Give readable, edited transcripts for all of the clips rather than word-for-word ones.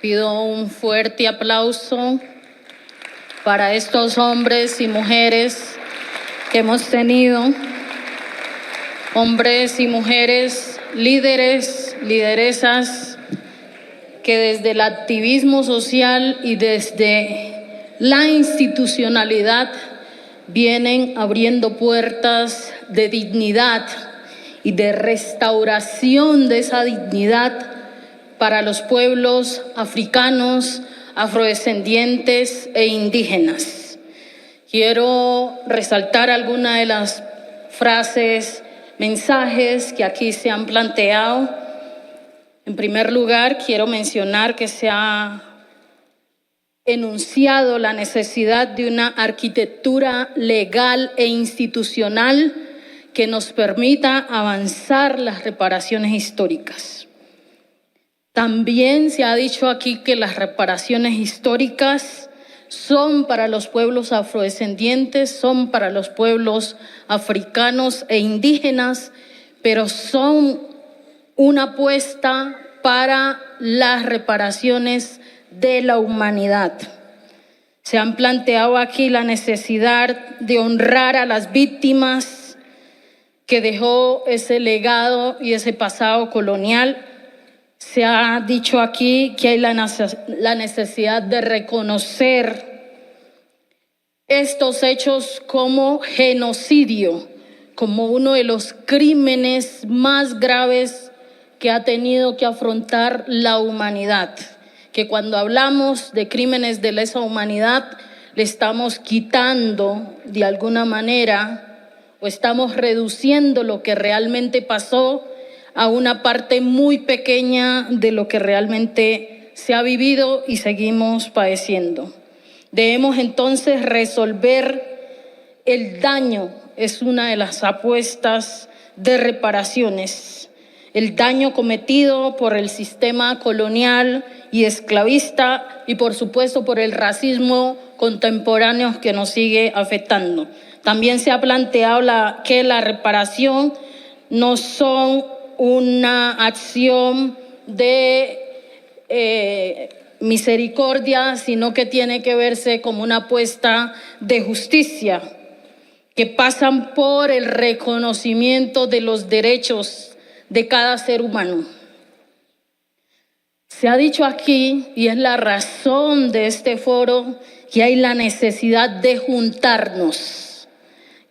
Pido un fuerte aplauso para estos hombres y mujeres que hemos tenido, hombres y mujeres, líderes, lideresas, que desde el activismo social y desde la institucionalidad vienen abriendo puertas de dignidad y de restauración de esa dignidad para los pueblos africanos, afrodescendientes e indígenas. Quiero resaltar algunas de las frases, mensajes que aquí se han planteado. En primer lugar, quiero mencionar que se ha enunciado la necesidad de una arquitectura legal e institucional que nos permita avanzar las reparaciones históricas. También se ha dicho aquí que las reparaciones históricas son para los pueblos afrodescendientes, son para los pueblos africanos e indígenas, pero son una apuesta para las reparaciones de la humanidad. Se han planteado aquí la necesidad de honrar a las víctimas que dejó ese legado y ese pasado colonial. Se ha dicho aquí que hay la necesidad de reconocer estos hechos como genocidio, como uno de los crímenes más graves que ha tenido que afrontar la humanidad. Que cuando hablamos de crímenes de lesa humanidad, le estamos quitando de alguna manera o estamos reduciendo lo que realmente pasó a una parte muy pequeña de lo que realmente se ha vivido y seguimos padeciendo. Debemos entonces resolver el daño, es una de las apuestas de reparaciones, el daño cometido por el sistema colonial y esclavista y por supuesto por el racismo contemporáneo que nos sigue afectando. También se ha planteado que la reparación no son una acción de misericordia, sino que tiene que verse como una apuesta de justicia, que pasan por el reconocimiento de los derechos de cada ser humano. Se ha dicho aquí, y es la razón de este foro, que hay la necesidad de juntarnos,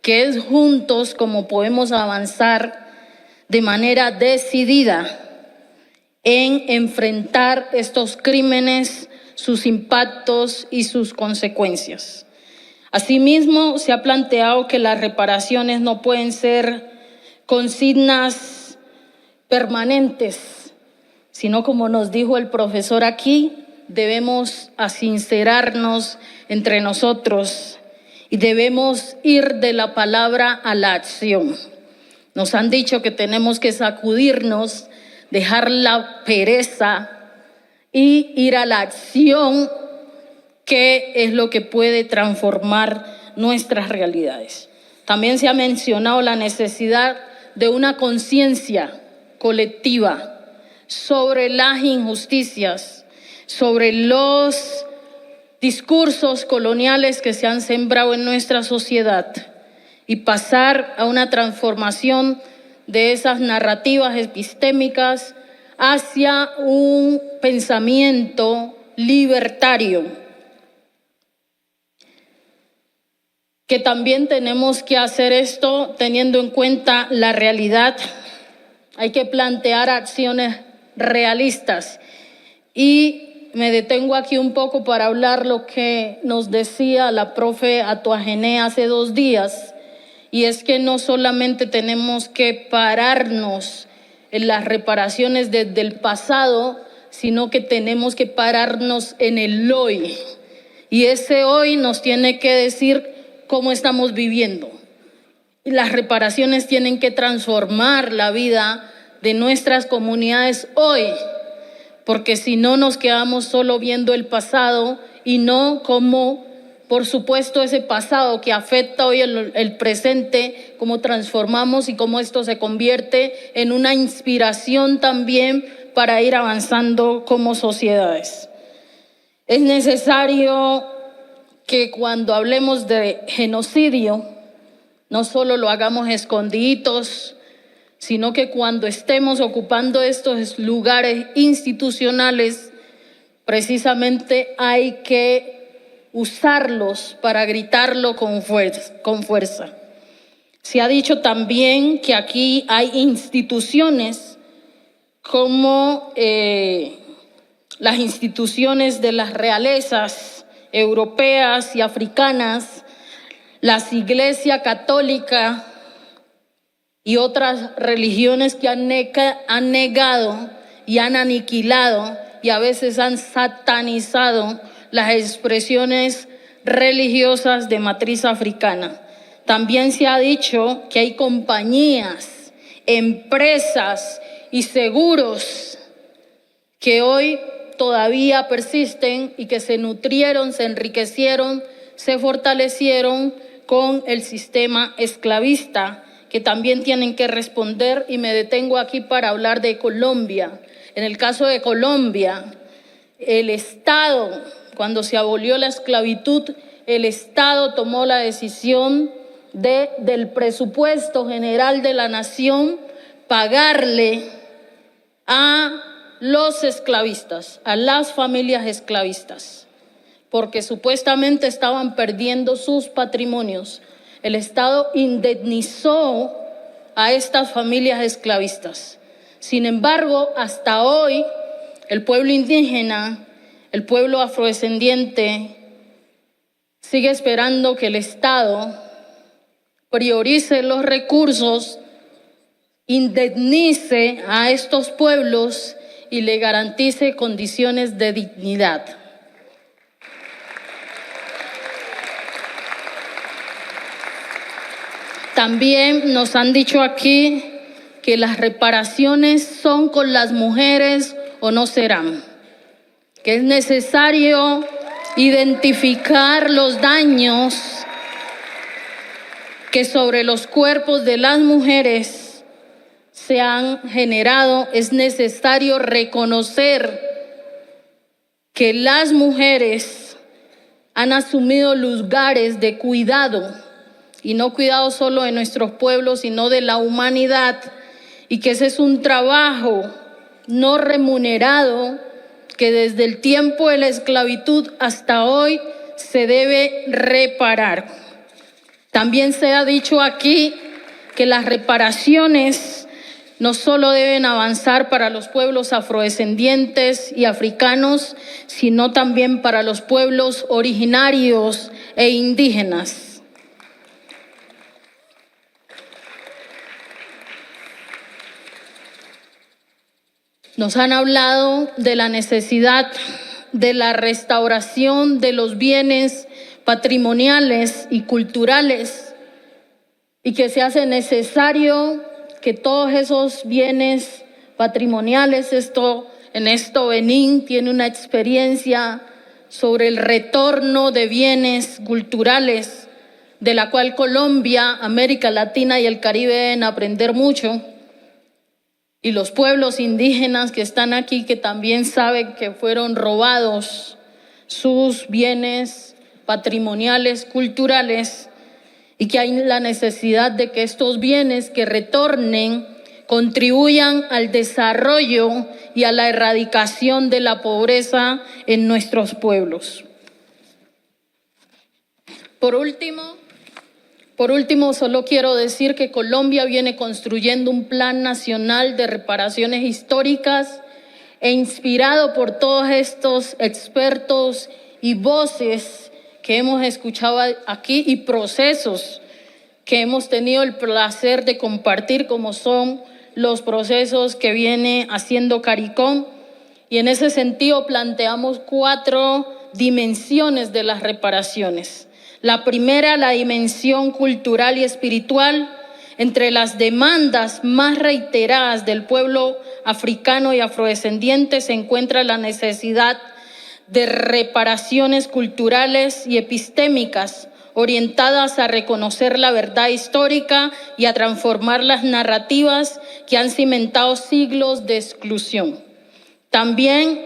que es juntos como podemos avanzar de manera decidida en enfrentar estos crímenes, sus impactos y sus consecuencias. Asimismo, se ha planteado que las reparaciones no pueden ser consignas permanentes, sino como nos dijo el profesor aquí, debemos sincerarnos entre nosotros y debemos ir de la palabra a la acción. Nos han dicho que tenemos que sacudirnos, dejar la pereza y ir a la acción, que es lo que puede transformar nuestras realidades. También se ha mencionado la necesidad de una conciencia colectiva sobre las injusticias, sobre los discursos coloniales que se han sembrado en nuestra sociedad, y pasar a una transformación de esas narrativas epistémicas hacia un pensamiento libertario, que también tenemos que hacer esto teniendo en cuenta la realidad. Hay que plantear acciones realistas. Y me detengo aquí un poco para hablar lo que nos decía la profe Atuajené hace 2 días, y es que no solamente tenemos que pararnos en las reparaciones desde el pasado, sino que tenemos que pararnos en el hoy. Y ese hoy nos tiene que decir cómo estamos viviendo. Y las reparaciones tienen que transformar la vida de nuestras comunidades hoy, porque si no nos quedamos solo viendo el pasado y no como, por supuesto, ese pasado que afecta hoy el presente, cómo transformamos y cómo esto se convierte en una inspiración también para ir avanzando como sociedades. Es necesario que cuando hablemos de genocidio, no solo lo hagamos escondiditos, sino que cuando estemos ocupando estos lugares institucionales, precisamente hay que usarlos para gritarlo con fuerza. Se ha dicho también que aquí hay instituciones como las instituciones de las realezas europeas y africanas, las iglesias católicas y otras religiones que han negado y han aniquilado y a veces han satanizado las expresiones religiosas de matriz africana. También se ha dicho que hay compañías, empresas y seguros que hoy todavía persisten y que se nutrieron, se enriquecieron, se fortalecieron con el sistema esclavista, que también tienen que responder, y me detengo aquí para hablar de Colombia. En el caso de Colombia, el Estado, cuando se abolió la esclavitud, el Estado tomó la decisión del presupuesto general de la nación pagarle a los esclavistas, a las familias esclavistas, porque supuestamente estaban perdiendo sus patrimonios. El Estado indemnizó a estas familias esclavistas. Sin embargo, hasta hoy, el pueblo indígena, el pueblo afrodescendiente, sigue esperando que el Estado priorice los recursos, indemnice a estos pueblos y le garantice condiciones de dignidad. También nos han dicho aquí que las reparaciones son con las mujeres o no serán, que es necesario identificar los daños que sobre los cuerpos de las mujeres se han generado. Es necesario reconocer que las mujeres han asumido lugares de cuidado, y no cuidado solo de nuestros pueblos, sino de la humanidad, y que ese es un trabajo no remunerado que desde el tiempo de la esclavitud hasta hoy se debe reparar. También se ha dicho aquí que las reparaciones no solo deben avanzar para los pueblos afrodescendientes y africanos, sino también para los pueblos originarios e indígenas. Nos han hablado de la necesidad de la restauración de los bienes patrimoniales y culturales, y que se hace necesario que todos esos bienes patrimoniales, en esto Benín tiene una experiencia sobre el retorno de bienes culturales, de la cual Colombia, América Latina y el Caribe deben aprender mucho. Y los pueblos indígenas que están aquí, que también saben que fueron robados sus bienes patrimoniales, culturales, y que hay la necesidad de que estos bienes que retornen contribuyan al desarrollo y a la erradicación de la pobreza en nuestros pueblos. Por último, solo quiero decir que Colombia viene construyendo un plan nacional de reparaciones históricas, e inspirado por todos estos expertos y voces que hemos escuchado aquí y procesos que hemos tenido el placer de compartir, como son los procesos que viene haciendo CARICOM. Y en ese sentido planteamos 4 dimensiones de las reparaciones. La primera, la dimensión cultural y espiritual. Entre las demandas más reiteradas del pueblo africano y afrodescendiente se encuentra la necesidad de reparaciones culturales y epistémicas orientadas a reconocer la verdad histórica y a transformar las narrativas que han cimentado siglos de exclusión. También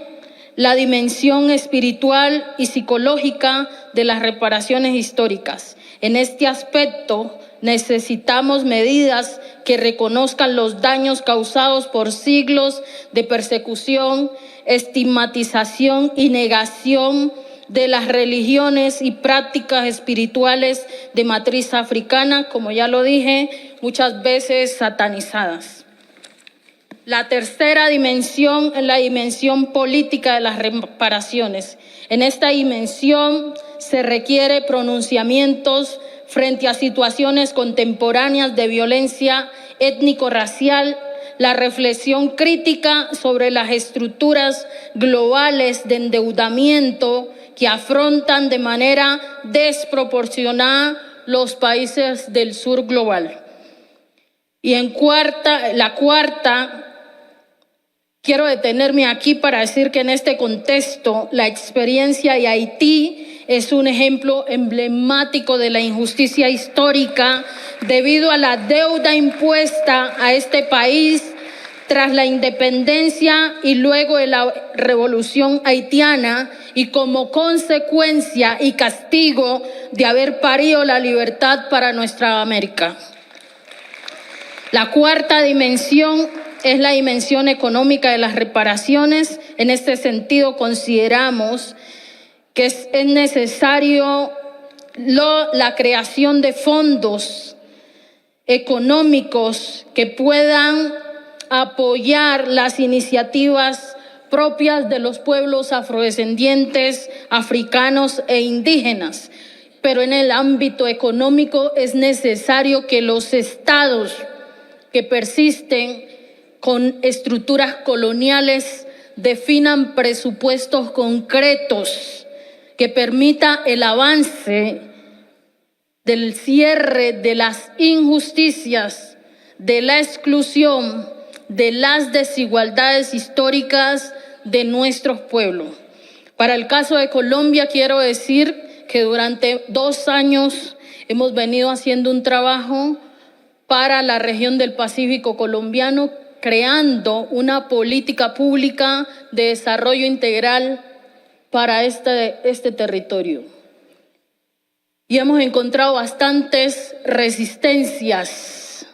la dimensión espiritual y psicológica de las reparaciones históricas. En este aspecto, necesitamos medidas que reconozcan los daños causados por siglos de persecución, estigmatización y negación de las religiones y prácticas espirituales de matriz africana, como ya lo dije, muchas veces satanizadas. La tercera dimensión es la dimensión política de las reparaciones. En esta dimensión se requiere pronunciamientos frente a situaciones contemporáneas de violencia étnico-racial, la reflexión crítica sobre las estructuras globales de endeudamiento que afrontan de manera desproporcionada los países del sur global. Y la cuarta, quiero detenerme aquí para decir que en este contexto la experiencia de Haití es un ejemplo emblemático de la injusticia histórica debido a la deuda impuesta a este país tras la independencia y luego de la revolución haitiana y como consecuencia y castigo de haber parido la libertad para nuestra América. La cuarta dimensión es la dimensión económica de las reparaciones. En este sentido, consideramos que es necesario la creación de fondos económicos que puedan apoyar las iniciativas propias de los pueblos afrodescendientes, africanos e indígenas. Pero en el ámbito económico es necesario que los estados que persisten con estructuras coloniales definan presupuestos concretos que permita el avance del cierre de las injusticias, de la exclusión, de las desigualdades históricas de nuestros pueblos. Para el caso de Colombia, quiero decir que durante 2 años hemos venido haciendo un trabajo para la región del Pacífico colombiano, creando una política pública de desarrollo integral para este territorio. Y hemos encontrado bastantes resistencias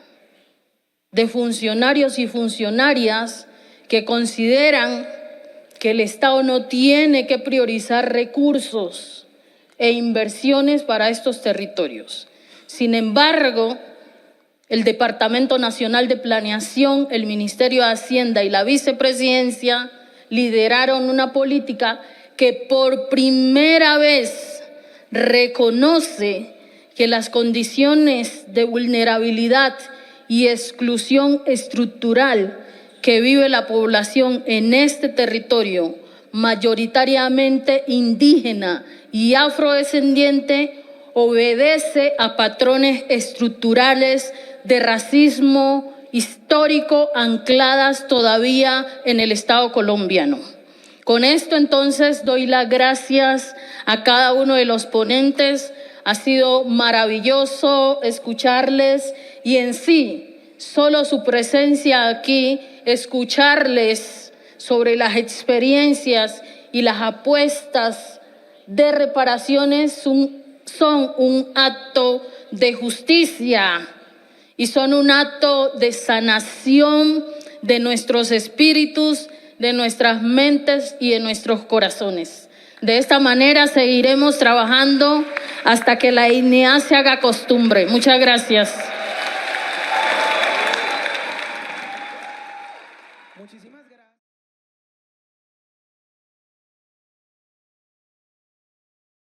de funcionarios y funcionarias que consideran que el Estado no tiene que priorizar recursos e inversiones para estos territorios. Sin embargo, el Departamento Nacional de Planeación, el Ministerio de Hacienda y la Vicepresidencia lideraron una política que por primera vez reconoce que las condiciones de vulnerabilidad y exclusión estructural que vive la población en este territorio, mayoritariamente indígena y afrodescendiente, obedece a patrones estructurales de racismo histórico ancladas todavía en el Estado colombiano. Con esto entonces doy las gracias a cada uno de los ponentes. Ha sido maravilloso escucharles y en sí, solo su presencia aquí, escucharles sobre las experiencias y las apuestas de reparaciones son un acto de justicia y son un acto de sanación de nuestros espíritus, de nuestras mentes y de nuestros corazones. De esta manera seguiremos trabajando hasta que la dignidad se haga costumbre. Muchas gracias.